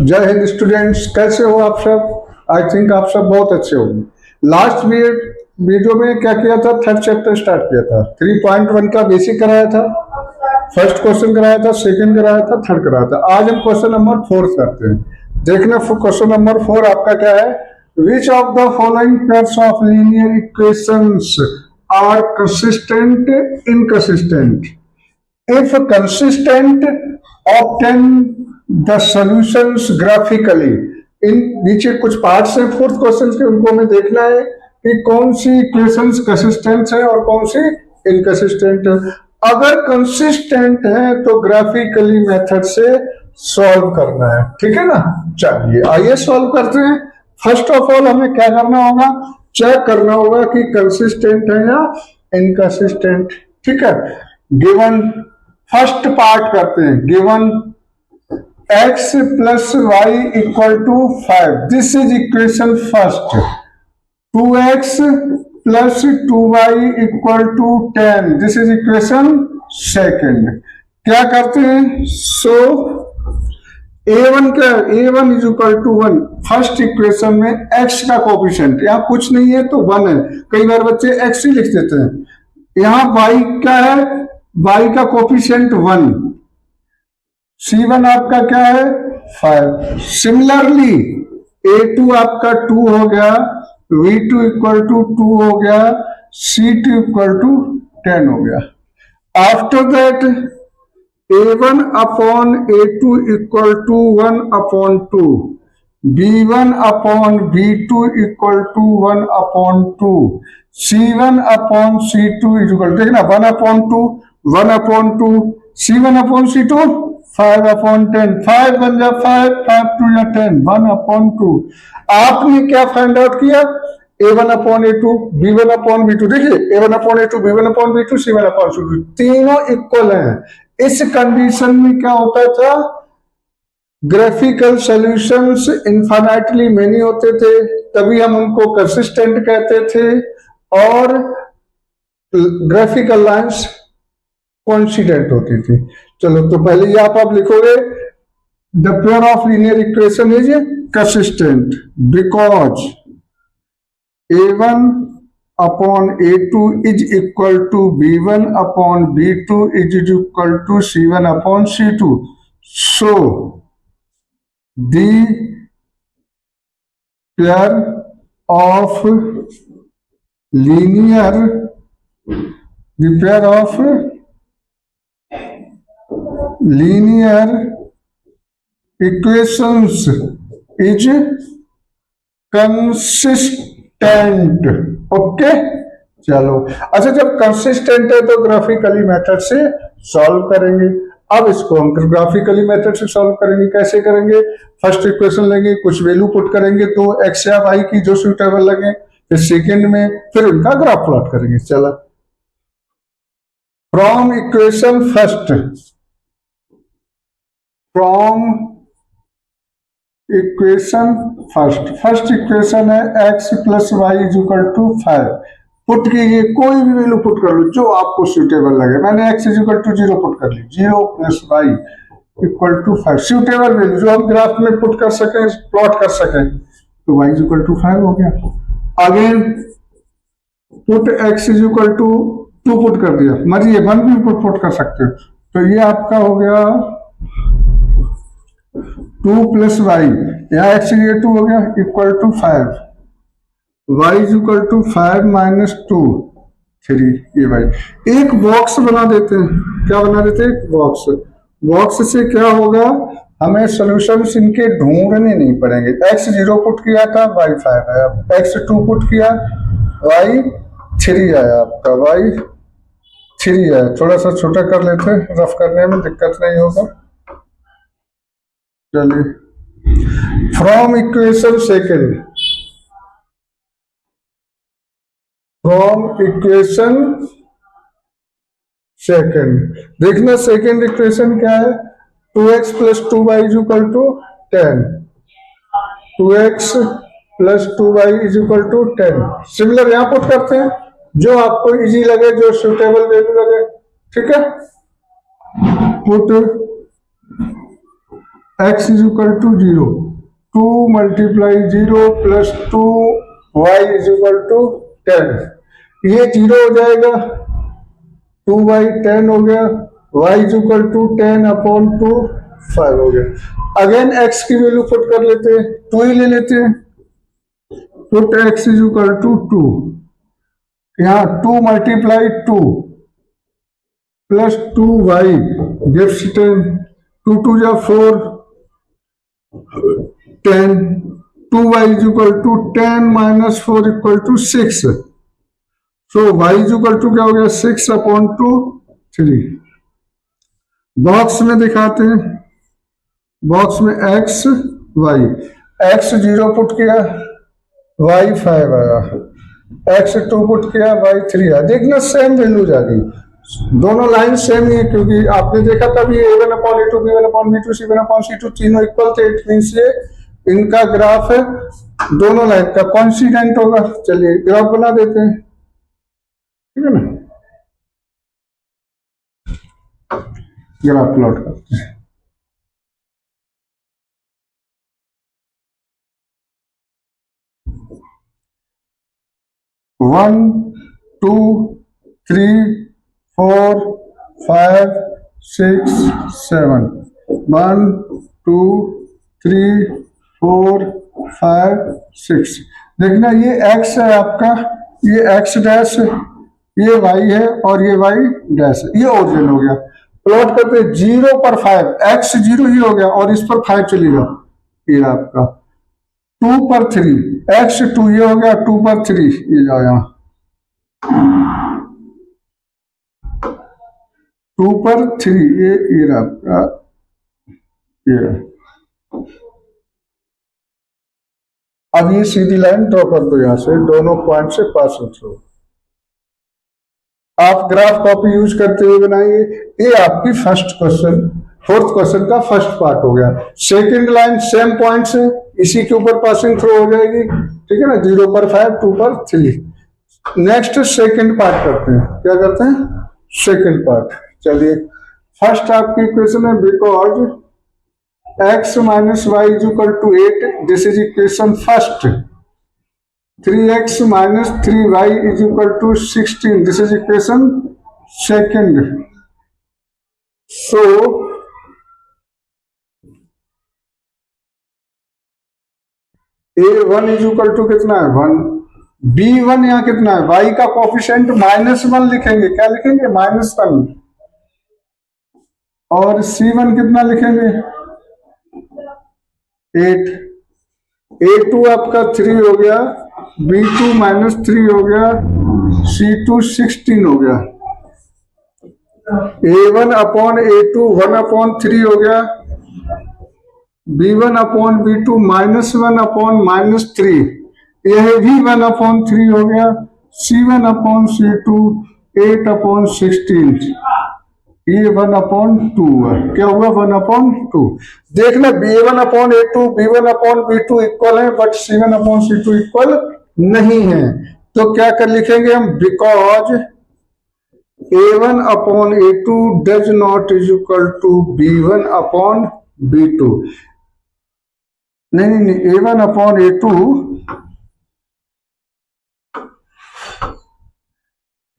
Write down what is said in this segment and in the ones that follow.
जय हिंद स्टूडेंट्स, कैसे हो आप सब। आई थिंक आप सब बहुत अच्छे होंगे। लास्ट वीडियो में क्या किया था, थर्ड चैप्टर स्टार्ट किया था। 3.1 का बेसिक कराया था, फर्स्ट क्वेश्चन कराया था, सेकंड कराया था, थर्ड कराया था। आज हम क्वेश्चन नंबर 4 करते हैं। देखना क्वेश्चन नंबर 4 आपका क्या है। Which of the following pairs of linear equations are consistent inconsistent. If consistent, obtain the solutions graphically। इन नीचे कुछ पार्ट्स हैं फोर्थ क्वेश्चन के, उनको हमें देखना है कि कौन सी इक्वेशंस कंसिस्टेंट है और कौन सी इनकंसिस्टेंट है। अगर कंसिस्टेंट है तो ग्राफिकली मेथड से सॉल्व करना है, ठीक है ना। चलिए आइए सॉल्व करते हैं। फर्स्ट ऑफ ऑल हमें क्या करना होगा, चेक करना होगा कि कंसिस्टेंट है या इनकंसिस्टेंट, ठीक है। गिवन फर्स्ट पार्ट करते हैं। Given x plus Y equal to 5, this is equation first. 2x plus 2y equal to 10, this is equation second. क्या करते हैं, सो a1 क्या है, a1 is equal to 1। First equation में x का coefficient, यहाँ कुछ नहीं है तो 1 है। कई बार बच्चे x ही लिख देते हैं। यहाँ y क्या है, y का कोफिशिएंट 1, C1 आपका क्या है 5। सिमिलरली A2 आपका 2 हो गया, V2 इक्वल टू 2 हो गया, C2 इक्वल टू 10 हो गया। After that A1 upon A2 equal to 1 upon 2, B1 upon B2 equal to 1 upon 2, C1 upon C2 equal, देखना 1 upon 2, 1 upon 2, C1 upon C2 5 upon 10, 5 बन जा 5, 5 2 या 10, 1 अपॉन 2। आपने क्या फाइंड आउट किया, A1 upon A2, B1 upon B2। देखिए A1 upon A2, B1 upon B2, C1 upon C2, तीनों equal हैं। इस कंडीशन में क्या होता था, ग्राफिकल सॉल्यूशंस इनफाइनाइटली मेनी होते थे, तभी हम उनको कंसिस्टेंट कहते थे, और ग्राफिकल लाइंस कोइंसिडेंट होती थी। चलो तो पहले ये आप लिखोगे, the pair of linear equation is consistent because A1 upon A2 is equal to B1 upon B2 is equal to C1 upon C2. So, the pair of linear equations is consistent. Okay, चलो अच्छा, जब consistent है तो graphically method से solve करेंगे। अब इसको हम ग्राफिकली मेथड से सॉल्व करेंगे। कैसे करेंगे, फर्स्ट इक्वेशन लेंगे, कुछ वैल्यू पुट करेंगे तो x या y की जो सुटेबल लगे, फिर सेकेंड में फिर उनका ग्राफ प्लॉट करेंगे। चलो from equation first, from equation first equation है x plus y is equal to 5। Put कीजिए, कोई भी वैल्यू पुट कर लो जो आपको सुटेबल लगे। मैंने x is equal to 0 put कर ली, 0 plus Y equal to 5, suitable value जो हम ग्राफ में पुट कर सकें, प्लॉट कर सकें, तो y इज इक्वल टू 5 हो गया। Again put x is equal to 2 put कर दिया, मर्जी 1 भी पुट कर सकते हो, तो ये आपका हो गया 2 प्लस वाई, यहाँ एक्स ये 2 हो गया equal to 5, y is equal to 5 minus 2 3, ये भाई एक बॉक्स बना देते हैं। क्या बना देते हैं, बॉक्स। बॉक्स से क्या होगा, हमें सॉल्यूशंस इनके ढूंढने नहीं पड़ेंगे। x 0 पुट किया था, y 5 आया, x 2 पुट किया, y 3 आया, आपका y 3 आया। थोड़ा सा छोटा कर लेते हैं, रफ करने में दिक्कत नहीं होगा। चलिए from equation second, from equation second देखना, सेकेंड इक्वेशन क्या है, 2x plus 2y is equal to 10, 2x plus 2y is equal to 10। Similar यहां पुट करते हैं, जो आपको इजी लगे, जो सुटेबल वैल्यू लगे, ठीक है। Put x is equal to 0, 2 multiply 0 plus 2 y is equal to 10, ये 0 हो जाएगा, 2/10 हो गया, y इज इक्वल टू 10/2 5 हो गया। अगेन x की वैल्यू पुट कर लेते हैं, 2 ही ले लेते हैं, put x is equal to 2, यहाँ 2 मल्टीप्लाई 2 प्लस 2y गिव्स 10, 2 2 जा 4, 10, 2y is equal to 10 minus 4 equal to 6, so y is equal to क्या हो गया 6/2 3। बॉक्स में दिखाते हैं, बॉक्स में x y, x 0 पुट किया y 5 आया, x 2 पुट किया y 3 आया, देखना सेम वैल्यू आ गई, दोनों लाइन सेम ही है, क्योंकि आपने देखा था भी a1/a2 b1/b2 c1/c2 तीनों इक्वल थे, इट मींस ये इनका ग्राफ है, दोनों लाइन का कॉन्सिडेंट होगा। चलिए ग्राफ बना देते हैं, ठीक है ना, ग्राफ प्लॉट करते हैं। वन 2 3 4 5 6 7, 1 2 3 4 5 6, देखना ये x है आपका, ये x डैश, ये y है और ये y डैश, ये ओरिजिन हो गया। प्लॉट करते 0 पर 5, x 0 ही हो गया और इस पर 5 चलेगा, ये आपका 2 पर 3, x 2 ये हो गया, 2 पर 3 ये जाओ यहाँ 2 पर 3, ये आपका ये। अब ये सीधी लाइन ड्रॉ कर दो, यहां से दोनों पॉइंट से पास हो, आप ग्राफ कॉपी यूज करते हुए बनाइए। ये आपकी फर्स्ट क्वेश्चन, फोर्थ क्वेश्चन का फर्स्ट पार्ट हो गया। सेकंड लाइन सेम पॉइंट से इसी के ऊपर पासिंग थ्रू हो जाएगी, ठीक है ना, 0 पर 5 2 पर 3। नेक्स्ट सेकंड पार्ट करते हैं, क्या करते हैं सेकंड पार्ट। चलिए फर्स्ट आपकी इक्वेशन है because x minus y is equal to 8, this is equation first. 3x minus 3y is equal to 16. This is equation second. So a1 is equal to कितना है 1, b1 यहाँ कितना है, y का coefficient -1 लिखेंगे, क्या लिखेंगे -1, और c1 कितना लिखेंगे 8, a2 आपका 3 हो गया, b2 -3 हो गया, c2 16 हो गया, a1 अपॉन a2 1/3 हो गया, b1 अपॉन b2 -1 अपॉन -3, यह भी 1/3 हो गया, c1 अपॉन c2 8/16, ये 1/2 है, क्या हुआ 1/2। देखना b1 upon a2 b1 upon b2 equal है, but c1 upon c2 equal नहीं है, तो क्या कर लिखेंगे हम, because a1 upon a2 does not is equal to b1 upon b2। नहीं, a1 upon a2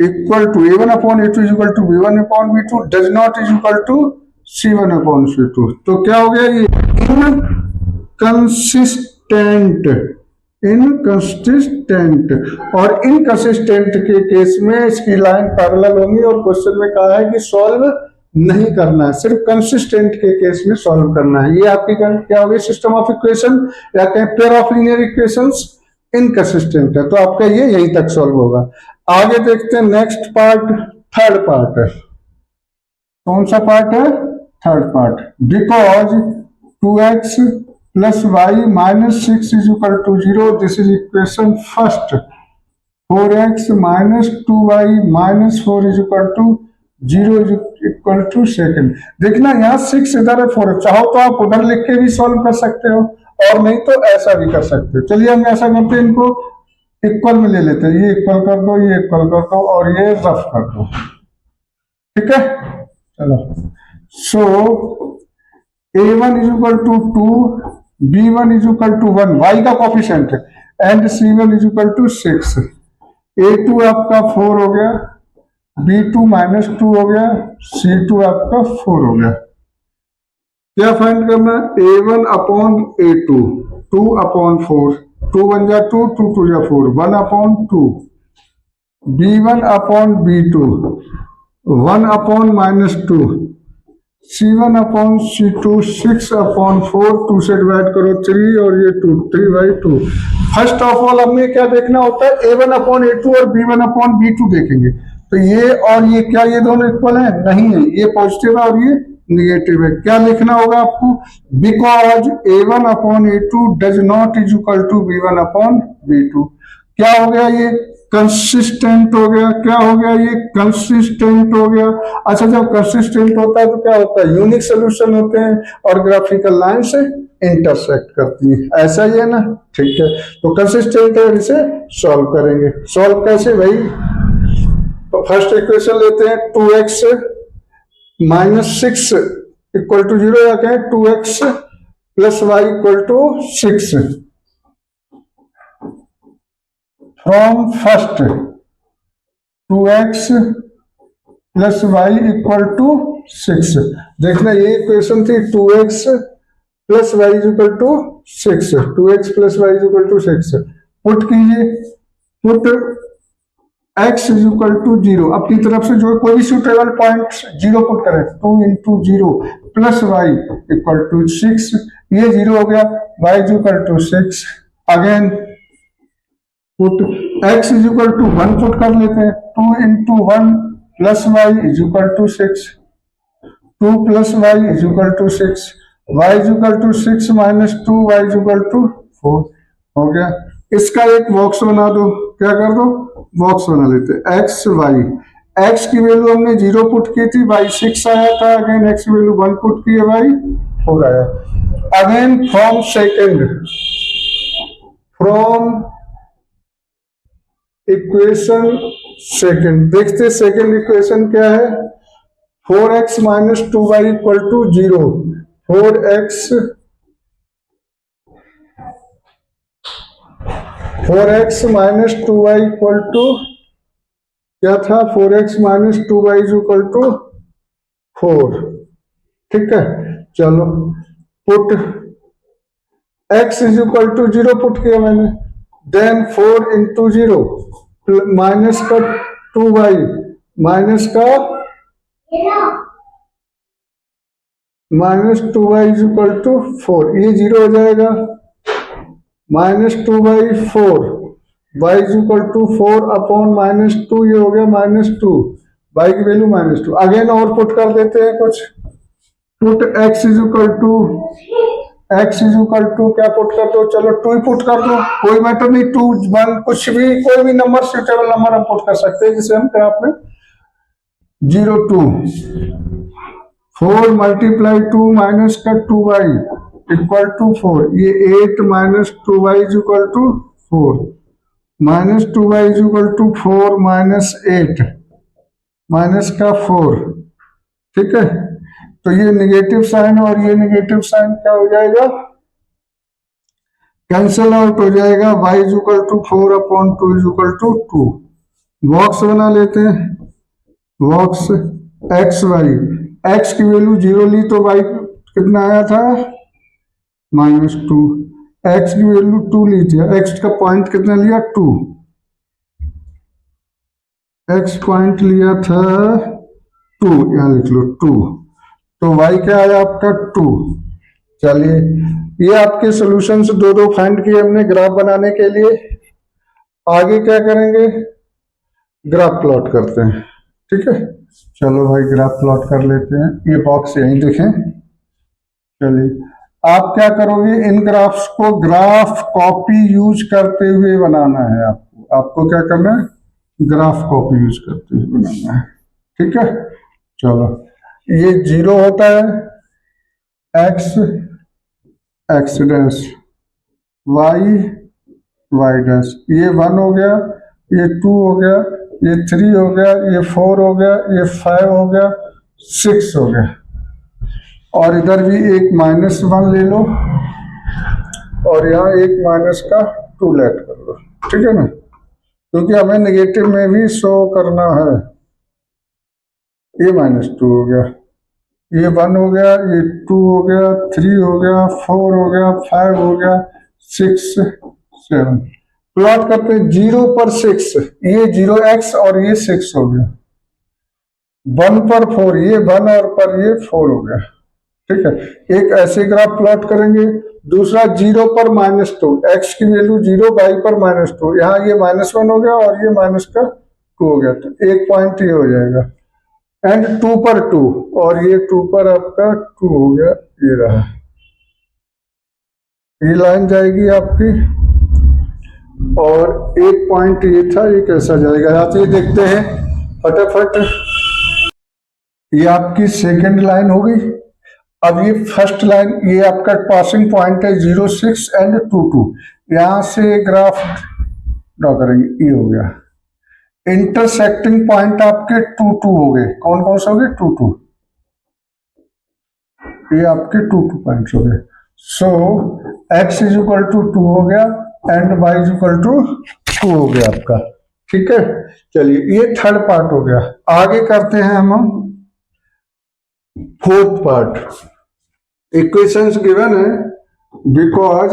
equal to a1 upon a2 is equal to b1 upon b2 does not is equal to c1 upon c2। तो क्या हो गया, ये inconsistent, और inconsistent के case में इसकी लाइन पैरेलल होंगी, और क्वेश्चन में कहा है कि सॉल्व नहीं करना है, सिर्फ कंसिस्टेंट के केस में सॉल्व करना है। ये आपकी क्या होगी, सिस्टम ऑफ इक्वेशन या कहें pair of linear equations inconsistent है, तो आपका ये यहीं तक सॉल्व होगा। आगे देखते हैं नेक्स्ट पार्ट, थर्ड पार्ट है, कौन सा पार्ट है, third part. Because 2x plus y minus 6 is equal to 0, this is equation first. 4x minus 2y minus 4 is equal to 0 is equal to second. देखना यहाँ 6 इधर है, 4, चाहो तो आप उधर लिख के भी सॉल्व कर सकते हो, और नहीं तो ऐसा भी कर सकते हो। चलिए हम ऐसा करते हैं, इनको इक्वल में ले लेते हैं, ये इक्वल कर दो, ये इक्वल कर दो, और ये रफ कर दो, ठीक है। चलो so A1 is equal to 2, B1 is equal to 1, y का कोफिशिएंट है, and C1 is equal to 6। A2 आपका 4 हो गया, B2 -2 हो गया, C2 आपका 4 हो गया। क्या फाइंड करना है? A1 अपॉन A2, 2 अपॉन 4, 2 1 जा 2, 2 2 जा 4, 1 upon 2, B1 upon B2, 1 upon -2, C1 upon C2, 6 upon 4, 2 से डिवाइड करो 3 और ये 2, 3/2। फर्स्ट ऑफ ऑल हमें क्या देखना होता है? A1 अपॉन A2 और B1 अपॉन B2 देखेंगे। तो ये और ये क्या ये दोनों इक्वल है? नहीं है, ये पॉजिटिव है और ये निगेटिव है। क्या लिखना होगा आपको? Because A1 upon A2 does not is equal to B1 upon B2। क्या हो गया? ये कंसिस्टेंट हो गया। क्या हो गया? ये कंसिस्टेंट हो गया। अच्छा, जब कंसिस्टेंट होता है तो क्या होता है? यूनिक सोल्यूशन होते हैं और ग्राफिकल लाइन से इंटरसेक्ट करती है। ऐसा ही है ना? ठीक है, तो कंसिस्टेंट है, इसे सॉल्व करेंगे। सॉल्व कैसे भाई? तो फर्स्ट इक्वेशन लेते हैं, 2x -6 इक्वल टू 0, या कहें 2x plus Y equal to 6। From first 2x plus Y equal to 6। देखना, ये इक्वेशन थी 2x plus Y equal to 6, 2x plus Y equal to 6। Put कीजिए, put x is equal to 0, अपनी तरफ से जो कोई भी सुटेबल पॉइंट 0 पुट करें, 2 into 0 plus Y equal to 6, ये 0 हो गया, y is equal to 6। Again put x is equal to 1 put कर लेते हैं, 2 into 1 plus y is equal to 6, 2 plus y is equal to 6, y is equal to 6 minus 2, y is equal to 4 हो गया। इसका एक box बना दो। क्या कर दो? बॉक्स बना लेते हैं। एक्स वाई, एक्स की वैल्यू हमने 0 पुट की थी, वाई 6 आया था। अगेन एक्स की वैल्यू 1 पुट की है, वाई 4 आया। Again from second, from equation second, देखते सेकेंड इक्वेशन क्या है? 4x minus 2y equal to 0, 4x minus 2y equal to क्या था? 4x minus 2y equal to 4। ठीक है, चलो put x is equal to 0 put किया मैंने, देन 4 इंटू 0 माइनस का 2y माइनस का minus 2y is equal to 4, ये 0 हो जाएगा, -2/4, y is equal to 4 upon -2, ये हो गया -2, y की वैल्यू -2। अगेन और पुट कर देते हैं कुछ, put x is equal to क्या पुट कर दो? चलो 2 ही पुट कर दो, कोई मैटर नहीं, 2 1 कुछ भी, कोई भी नंबर, सुटेबल नंबर हम पुट कर सकते हैं, जिसे हम ग्राफ में 0 2 4 मल्टीप्लाई 2 माइनस का 2y इक्वल टू 4, ये 8 minus 2y is equal to 4, minus 2y is equal to 4 minus 8 minus का 4। ठीक है, तो ये नेगेटिव साइन और ये नेगेटिव साइन क्या हो जाएगा? कैंसिल आउट हो जाएगा। y is equal to 4 upon 2 is equal to 2। Box बना लेते हैं, बॉक्स एक्स वाई, एक्स की वैल्यू 0 ली तो y कितना आया था? -2। एक्स की वैल्यू 2 ली थी, एक्स का पॉइंट कितना लिया? 2, एक्स पॉइंट लिया था 2, यहां लिख लो 2, तो y क्या आया आपका? 2। चलिए, ये आपके सॉल्यूशन से दो फाइंड किए हमने ग्राफ बनाने के लिए। आगे क्या करेंगे? ग्राफ प्लॉट करते हैं। ठीक है, चलो भाई ग्राफ प्लॉट कर लेते हैं। ये बॉक्स यहीं देखें। चलिए, आप क्या करोगे? इन ग्राफ्स को ग्राफ कॉपी यूज करते हुए बनाना है आपको। आपको क्या करना है? ग्राफ कॉपी यूज करते हुए बनाना है। ठीक है, चलो, ये 0 होता है, x x dash, y y dash, ये 1 हो गया, ये 2 हो गया, ये 3 हो गया, ये 4 हो गया, ये 5 हो गया, 6 हो गया। और इधर भी एक -1 ले लो और यहाँ एक माइनस का 2 लेट कर लो, ठीक है ना, क्योंकि हमें नेगेटिव में भी शो करना है। ये -2 हो गया, ये 1 हो गया, ये 2 हो गया, 3 हो गया, 4 हो गया, 5 हो गया, 6 7। प्लॉट करते 0 पर 6, ये 0x और ये 6 हो गया। 1 पर 4, ये 1 और पर ये 4 हो गया, ठीक है। एक ऐसे ग्राफ प्लॉट करेंगे। दूसरा 0 पर -2, x की वैल्यू 0, y पर -2, यहाँ ये -1 हो गया और ये माइनस का 2 हो गया, तो एक पॉइंट ये हो जाएगा। एंड 2 पर 2 और ये 2 पर आपका 2 हो गया, ये रहा, ये लाइन जाएगी आपकी। और एक पॉइंट ये था, ये कैसा जाएगा आप ये देखते हैं फटाफट। ये आपकी सेकंड लाइन हो गई। अब ये फर्स्ट लाइन, ये आपका पासिंग पॉइंट है 0 6 एंड 2 2, यहां से ग्राफ ड्रॉ करेंगे, ये हो गया। इंटरसेक्टिंग पॉइंट आपके 2 2 हो गए, कौन कौन से हो गए 2 2, ये आपके 2 2 पॉइंट्स हो गए। So x is equal to 2 हो गया and y is equal to 2 हो गया आपका, ठीक है। चलिए ये थर्ड पार्ट हो गया। आगे करते हैं हम फोर्थ पार्ट। इक्वेशंस गिवन है, बिकॉज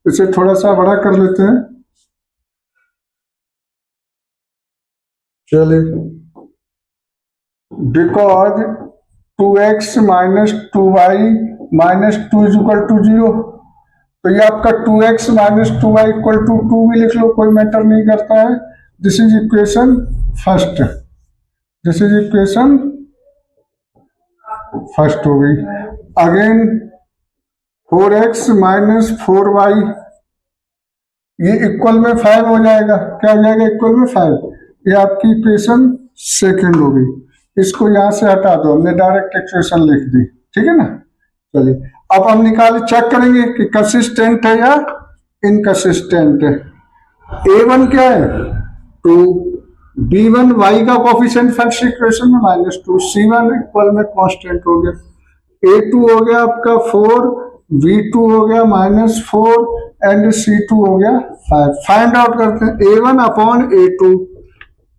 इसे थोड़ा सा बड़ा कर लेते हैं। चलिए, because 2x minus 2y minus 2 is equal to 0, तो ये आपका 2x minus 2y equal to 2 भी लिख लो, कोई मैटर नहीं करता है। This is equation first, this is equation first हो गई। अगेन 4x माइनस 4y, ये इक्वल में 5 हो जाएगा, क्या हो जाएगा इक्वल में 5, ये आपकी इक्वेशन सेकंड हो गई। इसको यहां से हटा दो, हमने डायरेक्ट इक्वेशन लिख दी, ठीक है ना। चलिए अब हम निकाल चेक करेंगे कि कंसिस्टेंट है या इनकंसिस्टेंट है। a1 क्या है 2, b1 y का कोफिशिएंट फर्स्ट इक्वेशन में -2, c1 इक्वल में कांस्टेंट हो गया, a2 हो गया आपका 4, b2 हो गया -4 एंड c2 हो गया 5। फाइंड आउट करते हैं a1 upon a2,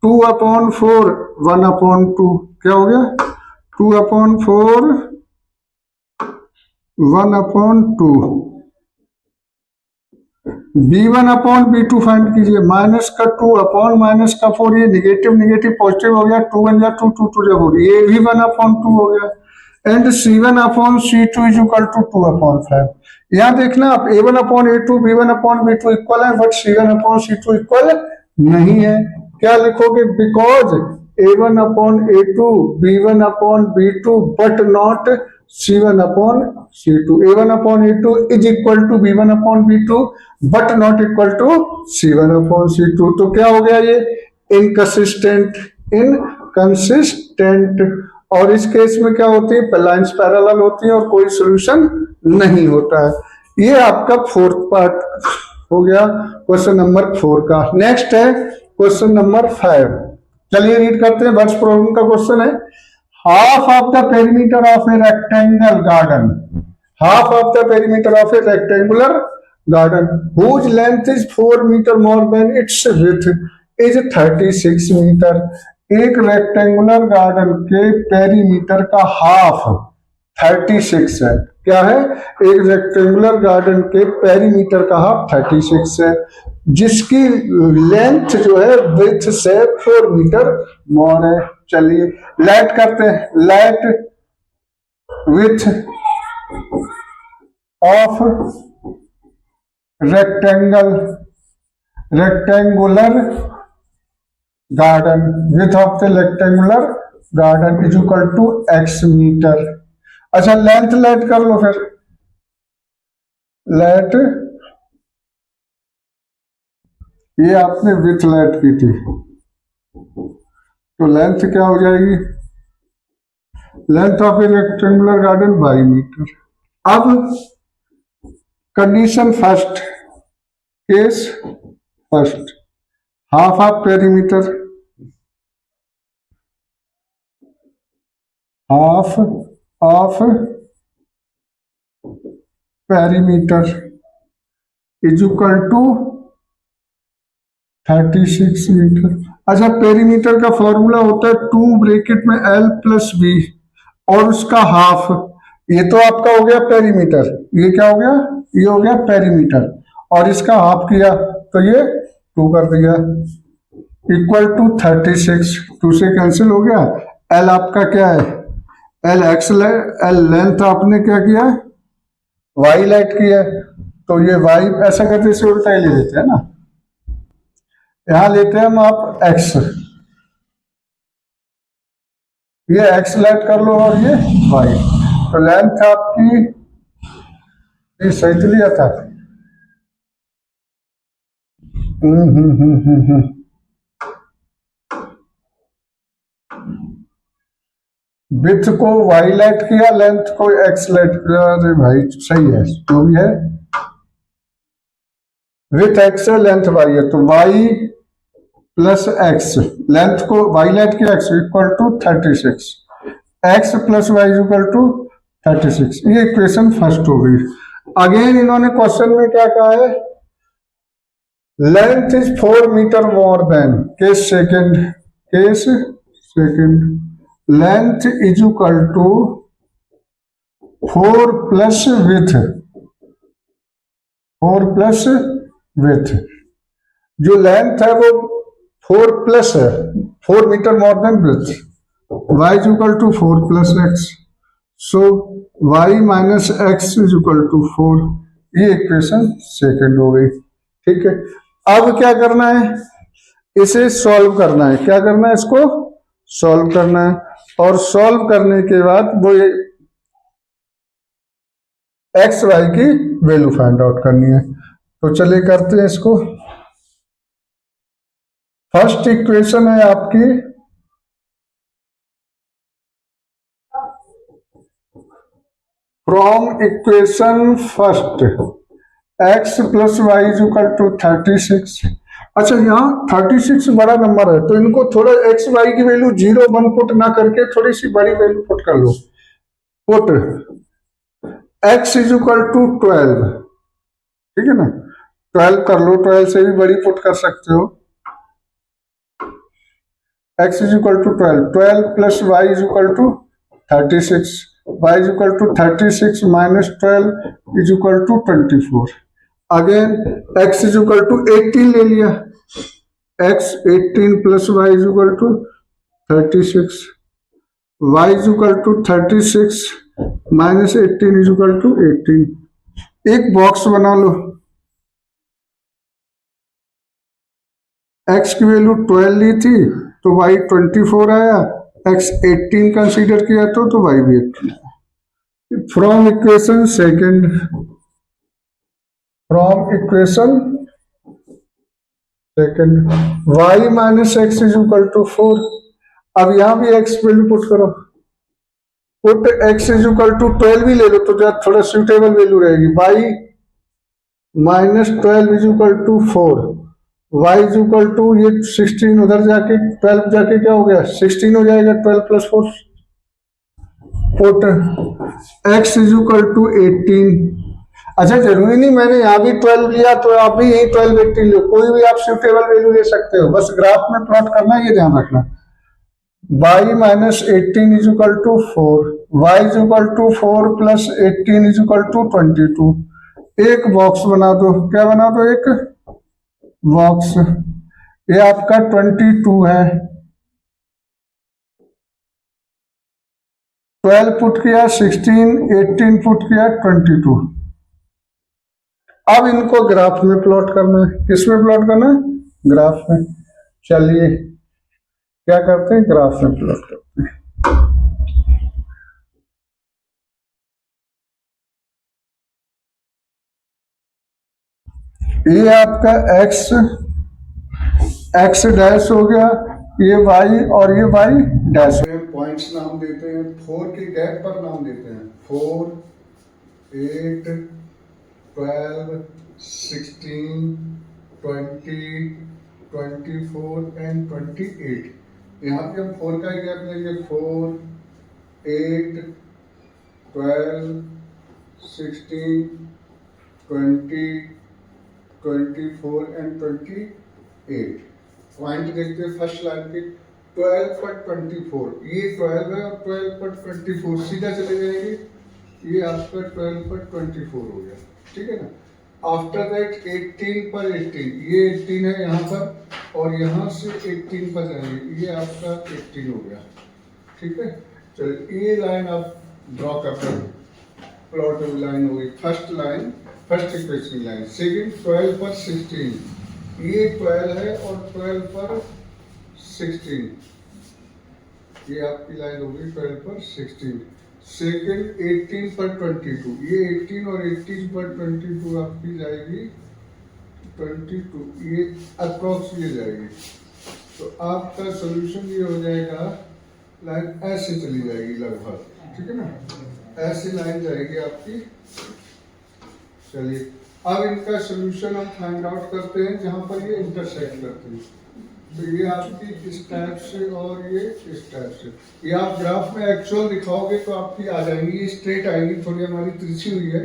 2 upon 4 1 upon 2, क्या हो गया 2 upon 4 1 upon 2। b1 upon b2 find कीजिए, माइनस का 2 अपॉन माइनस का 4, ये निगेटिव निगेटिव पॉजिटिव हो गया, 2 1 जा 2 2 2 जा 4, ये भी 1 अपॉन 2 हो गया। And c1 upon c2 is equal to 2 upon 5। यहां देखना आप a1 upon a2 b1 upon b2 equal है, but c1 upon c2 equal नहीं है। क्या लिखोगे, because a1 upon a2 b1 upon b2 but not c1 upon c2, a1 upon a2 is equal to b1 upon b2 but not equal to c1 upon c2। तो क्या हो गया ये inconsistent, inconsistent. और इस केस में क्या होती है, लाइंस पैरेलल होती है और कोई सॉल्यूशन नहीं होता है। ये आपका फोर्थ पार्ट हो गया क्वेश्चन नंबर 4 का। नेक्स्ट है क्वेश्चन नंबर 5। चलिए रीड करते हैं, वर्स्ट प्रॉब्लम का क्वेश्चन है। Half of the perimeter of a rectangle garden, half of the perimeter of a rectangular garden whose length is 4 meter more than its width is 36 metre. एक rectangular garden के perimeter का half 36 है। क्या है, एक rectangular garden के perimeter का half 36 है, जिसकी लेंथ जो है विड्थ से 4 मीटर मोर है। चलिए लेट करते हैं, let width of rectangular garden, width of the rectangular garden is equal to x metre. अच्छा लेंथ लेट कर लो, फिर लेट, ये आपने विथ लेट की थी, तो लेंथ क्या हो जाएगी, length of a rectangular garden by metre. अब condition first, case first, half of perimeter, half of perimeter is equal to 36 metre. अच्छा, पेरीमीटर का फॉर्मूला होता है 2 ब्रैकेट में L प्लस बी और उसका हाफ। ये तो आपका हो गया पेरीमीटर, ये क्या हो गया, ये हो गया पेरीमीटर, और इसका हाफ किया तो ये 2 कर दिया, इक्वल टू 36। 2 से कैंसिल हो गया। L आपका क्या है, L एक्स, L लेंथ आपने क्या किया है, वाई लाइट किया है, तो ये वाई ऐसा करते से उल्टा ही ले लेते हैं ना, यहां लेते हैं हम आप एक्स, ये एक्स लाइट कर लो और ये वाई, तो लेंथ आपकी ये सही तो लिया था। विथ को वाई लाइट किया, लेंथ को एक्स लाइट किया, अरे भाई सही है जो भी है, विथ एक्स है लेंथ वाई है, तो वाई प्लस एक्स, लेंथ को वाई लाइट किया x equal to 36, x plus Y equal to 36, ये इक्वेशन फर्स्ट हो गई। अगेन इन्होंने क्वेश्चन में क्या कहा है, length is 4 metre more than, case second, case second, length is equal to 4 plus width, 4 plus width, जो लेंथ है वो 4 प्लस है, 4 metre more than width, y is equal to 4 plus x, so y minus x is equal to 4, ये equation second हो गई। ठीक है, अब क्या करना है, इसे सॉल्व करना है, क्या करना है, इसको सॉल्व करना है, और सॉल्व करने के बाद वो ये एक्स वाई की वैल्यू फाइंड आउट करनी है, तो चलिए करते हैं इसको। फर्स्ट इक्वेशन है आपकी from equation first, x plus y is equal to 36। अच्छा, यहाँ 36 बड़ा नंबर है, तो इनको थोड़ा एक्स वाई की वैल्यू 0 1 पुट ना करके थोड़ी सी बड़ी वैल्यू पुट कर लो, put X is equal to 12, ठीक है ना, 12 कर लो, 12 से भी बड़ी पुट कर सकते हो, x is equal to 12, 12 plus y is equal to 36, y is equal to 36 minus 12 is equal to 24, again x is equal to 18 ले लिया, x 18 plus y is equal to 36, y is equal to 36 minus 18 is equal to 18, एक box बना लो, x की value 12 ली थी तो y 24 आया, x 18 consider किया तो y भी 18। From equation second, from equation second y minus x is equal to 4, अब यहां भी x वैल्यू पुट करो, put x is equal to 12 भी ले लो तो थोड़ा सुटेबल वैल्यू रहेगी, y minus 12 is equal to 4, y is equal to ये 16 उधर जाके 12 जाके क्या हो गया 16 हो जाएगा, 12 plus 4, put x is equal to 18। अच्छा, जरूरी नहीं मैंने यहाँ भी 12 लिया तो आप भी यही 12 18 लो, कोई भी आप सुटेबल वैल्यू ले सकते हो, बस ग्राफ में प्लॉट करना है, ये ध्यान रखना, y minus 18 is equal to 4, y is equal to 4 plus 18 is equal to 22, एक बॉक्स बना दो, क्या बना दो, एक बॉक्स, ये आपका 22 है, 12 पुट किया 16, 18 पुट किया 22, अब इनको ग्राफ में प्लॉट करना है, किस में प्लॉट करना है, ग्राफ में, चलिए क्या करते हैं, ग्राफ में प्लॉट करते हैं। ये आपका एक्स डैश हो गया, ये वाई और ये वाई डैश, पॉइंट्स नाम देते हैं, 4 के गैप पर नाम देते हैं, 4 8 12 16 20 24 एंड 28, यहाँ पे हम 4 का ही गैप लेंगे, 4 8 12, 16, 20, 24 एंड 28। पॉइंट देखते हैं फर्स्ट लाइन के 12 पर 24, ये 12 है और 12 पर 24 सीधा चले जाएंगे, ये आपका 12 पर 24 हो गया, ठीक है ना। आफ्टर दैट 18 पर 18, ये 18 है यहाँ पर और यहाँ से 18 पर जाएंगे, ये आपका 18 हो गया, ठीक है। चलिए ये लाइन आप ड्रॉ करते हैं, प्लॉट लाइन हो गई first line, first equation line. Second 12 पर 16, ये 12 है और 12 पर 16, ये आपकी लाइन होगी 12 पर 16। सेकेंड 18 पर 22, ये 18 और 18 पर 22 आपकी जाएगी 22, ये अप्रॉक्स ये जाएगी। तो आपका सोल्यूशन ये हो जाएगा, लाइन ऐसे चली जाएगी लगभग, ठीक है ना, ऐसी लाइन जाएगी आपकी। चलिए अब इनका सोल्यूशन हम फाइंड आउट करते हैं जहां पर ये इंटरसेक्ट करते हैं। तो ये आपकी इस टाइप से और ये इस टाइप से, ये आप ग्राफ में एक्चुअल दिखाओगे तो आपकी आ जाएंगी, ये स्ट्रेट आएगी, थोड़ी हमारी तिरछी हुई है।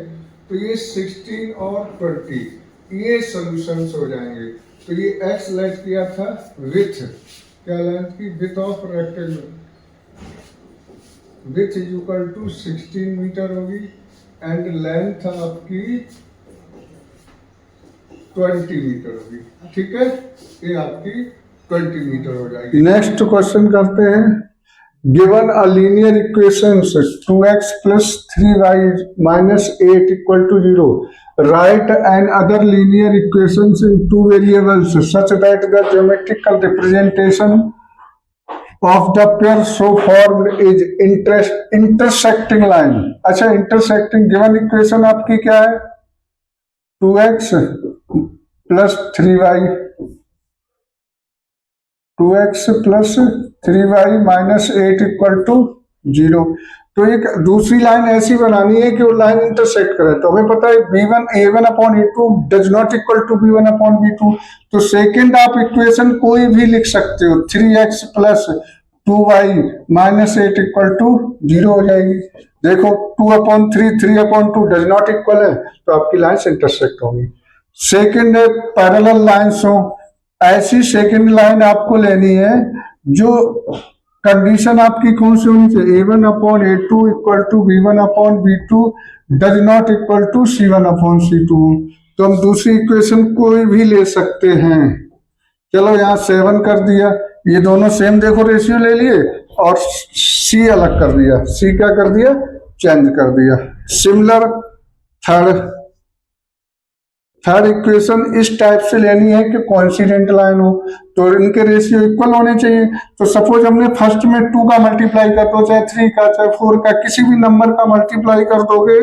तो ये 16 और 20 ये सोल्यूशंस हो जाएंगे। तो ये एक्स लेट किया था विथ, क्या लेंथ की, width of rectangle, width is equal to 16 metre होगी एंड लेंथ आपकी 20 मीटर होगी, ठीक है, ये आपकी 20 मीटर हो जाएगी। नेक्स्ट क्वेश्चन करते हैं, given a linear equations 2x plus 3y minus 8 equal to 0, write and other linear equations in two variables such that the geometrical representation of the pair so formed is intersecting line। अच्छा, intersecting given equation आपकी क्या है, 2x plus 3y, 2x plus 3y minus 8 equal to 0। तो एक दूसरी line ऐसी बनानी है कि वो लाइन इंटरसेक्ट करे। तो हमें पता है b1 a1 upon a2 does not equal to b1 upon b2। तो सेकेंड आप इक्वेशन कोई भी लिख सकते हो, 3x plus 2y minus 8 equal to 0 हो जाएगी। देखो 2 upon 3, 3 upon 2 does not equal है, तो आपकी लाइन्स इंटरसेक्ट होगी। सेकेंड है पैरेलल लाइन्स हो, ऐसी सेकेंड लाइन आपको लेनी है जो कंडीशन आपकी कौन सी होनी चाहिए, a1 upon a2 equal to b1 upon b2 does not equal to c1 upon c2। तो हम दूसरी इक्वेशन कोई भी ले सकते हैं। चलो यहाँ 7 कर दिया, ये दोनों सेम देखो रेशियो ले लिए और c अलग कर दिया, c क्या कर दिया, चेंज कर दिया। सिमिलर थर्ड इक्वेशन इस टाइप से लेनी है कि कोइंसिडेंट लाइन हो, तो इनके रेशियो इक्वल होने चाहिए। तो सपोज हमने फर्स्ट में 2 का मल्टीप्लाई कर दो, चाहे 3 का चाहे 4 का, किसी भी नंबर का मल्टीप्लाई कर दोगे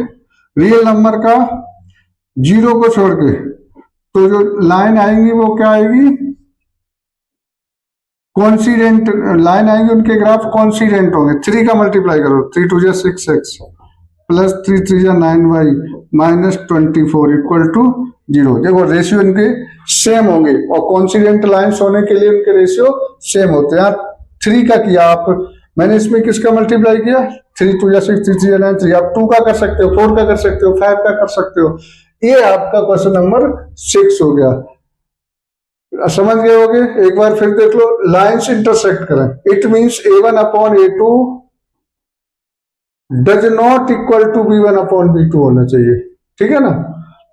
रियल नंबर का 0 को छोड़ के, तो जो लाइन आएंगी वो क्या आएगी, कोइंसिडेंट लाइन आएंगे, उनके ग्राफ कोइंसिडेंट होंगे। 3 का मल्टीप्लाई करो, 3 2 6x plus 3 3 9y minus 24 equal to 0। देखो रेशियो इनके सेम होंगे और कोइंसिडेंट लाइंस होने के लिए इनके रेशियो सेम होते हैं। 3 का किया आप, मैंने इसमें किसका मल्टीप्लाई किया, 3 2 6 3 3 9 3, आप 2 का कर सकते हो, 4 का कर सकते हो, 5 का कर सकते हो। ये आपका क्वेश्चन नंबर 6 हो गया। समझ गए होगे, एक बार फिर देख लो, लाइंस इंटरसेक्ट करें, it means a1 upon a2 does not equal to b1 upon b2 होना चाहिए, ठीक है ना।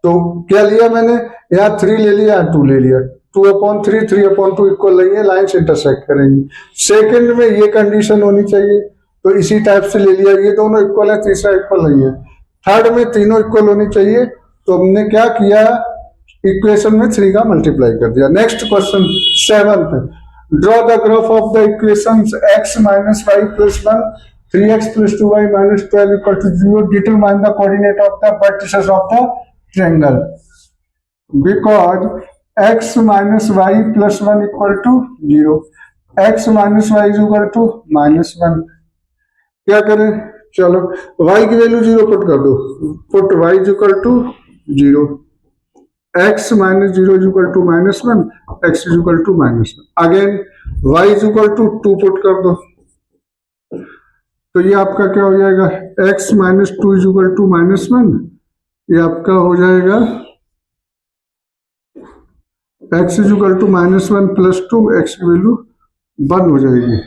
तो क्या लिया मैंने, यहाँ 3 ले लिया, 2 ले लिया, 2 अपॉन 3 3 अपॉन 2 इक्वल नहीं है, लाइंस इंटरसेक्ट करेंगी। सेकंड में ये कंडीशन होनी चाहिए, तो इसी टाइप से ले लिया, ये दोनों इक्वल है, तीसरा इक्वल नहीं है। थर्ड में तीनों इक्वल होनी चाहिए, तो हमने क्या किया, इक्वेशन में 3 का मल्टीप्लाई कर दिया। Next question 7th, draw the graph of the equations x minus y plus 1 3x plus 2y minus 12 equal to 0, determine the coordinate of the vertices of the triangle, because x minus y plus 1 equal to 0, x minus y is equal to minus 1। क्या करें, चलो y की value 0 put कर दो, put y is equal to 0, x minus 0 is equal to minus 1, x is equal to minus 1, again y is equal to 2 put कर दो, तो ये आपका क्या हो जाएगा, x minus two is equal to minus one, ये आपका हो जाएगा x is equal to minus one plus two, x की वैल्यू वन हो जाएगी।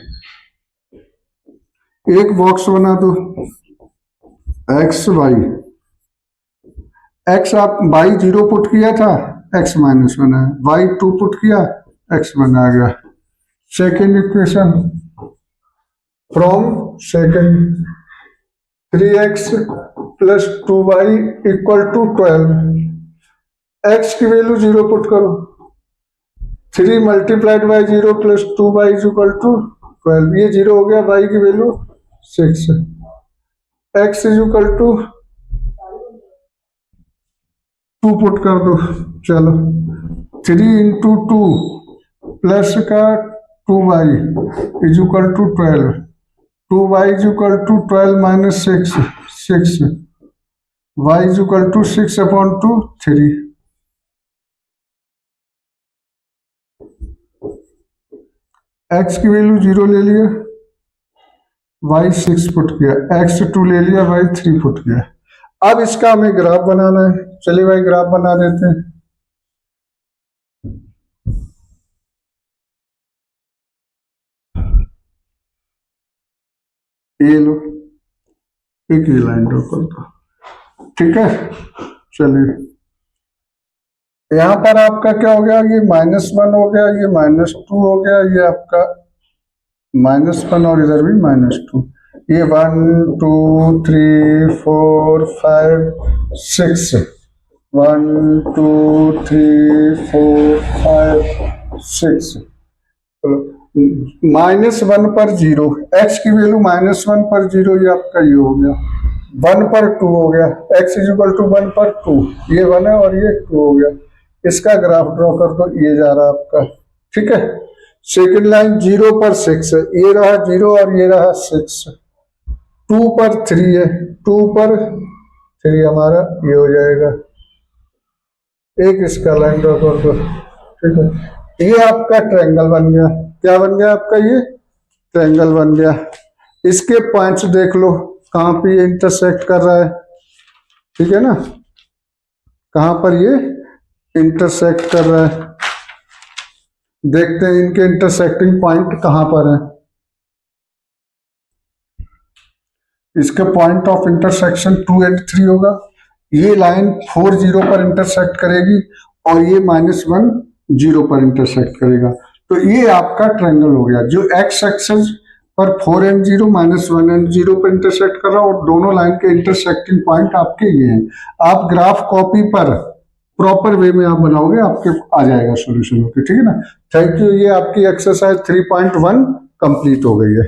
एक बॉक्स बना दो एक्स वाई, एक्स आप वाई जीरो पुट किया था, एक्स माइनस वन है, वाई टू पुट किया, एक्स वन आ गया। Second equation from second, 3x plus 2y equal to 12, x की वैल्यू जीरो पुट करो, 3 multiplied by zero plus 2y is equal to 12, ये zero हो गया, y की value 6, x is equal to 2 put कर दो, चलो 3 इंटू टू प्लस का 2y is equal to 12, 2y is equal to 12 minus 6, 6, y is equal to 6 upon two 3, x की value zero ले लिया, y 6 पुट किया, x 2 ले लिया, y 3 पुट किया। अब इसका हमें ग्राफ बनाना है, चलिए भाई ग्राफ बना देते हैं। ये लो, एक ये लाइन ड्रॉ कर दो, ठीक है। चलिए यहां पर आपका क्या हो गया, ये माइनस वन हो गया, ये माइनस टू हो गया, ये आपका माइनस वन और इधर भी माइनस टू, ये 1 2 3 4 5 6, 1 2 3 4 5 6, माइनस वन पर जीरो, एक्स की वैल्यू माइनस वन पर जीरो, ये आपका ये हो गया, वन पर टू हो गया, x is equal to one पर टू, ये वन है और ये टू हो गया। इसका ग्राफ ड्रॉ कर दो, ये जा रहा आपका, ठीक है। सेकेंड लाइन जीरो पर सिक्स है, ये रहा जीरो और ये रहा सिक्स, टू पर थ्री है, टू पर थ्री हमारा ये हो जाएगा, एक इसका लाइन ड्रॉ कर दो, ठीक है। ये आपका ट्रायंगल बन गया, क्या बन गया आपका, ये ट्रायंगल बन गया। इसके पॉइंट्स देख लो कहां पे ये इंटरसेक्ट कर रहा है, ठीक है ना, कहां पर ये इंटरसेक्ट कर रहा है, देखते हैं इनके इंटरसेक्टिंग पॉइंट कहां पर है। इसके पॉइंट ऑफ इंटरसेक्शन 2 and 3 होगा, ये लाइन 4 0 पर इंटरसेक्ट करेगी और ये -1 0 पर इंटरसेक्ट करेगा, तो ये आपका ट्रायंगल हो गया, जो एक्स एक्सिस पर 4 and 0 -1 and 0 पर इंटरसेक्ट कर रहा है और दोनों लाइन के इंटरसेक्टिंग पॉइंट आपके ये हैं। आप ग्राफ कॉपी पर प्रॉपर वे में आप बनाओगे, आपके आ जाएगा सॉल्यूशन, ओके, ठीक है ना। थैंक यू, ये आपकी एक्सरसाइज 3.1 कंप्लीट हो गई है।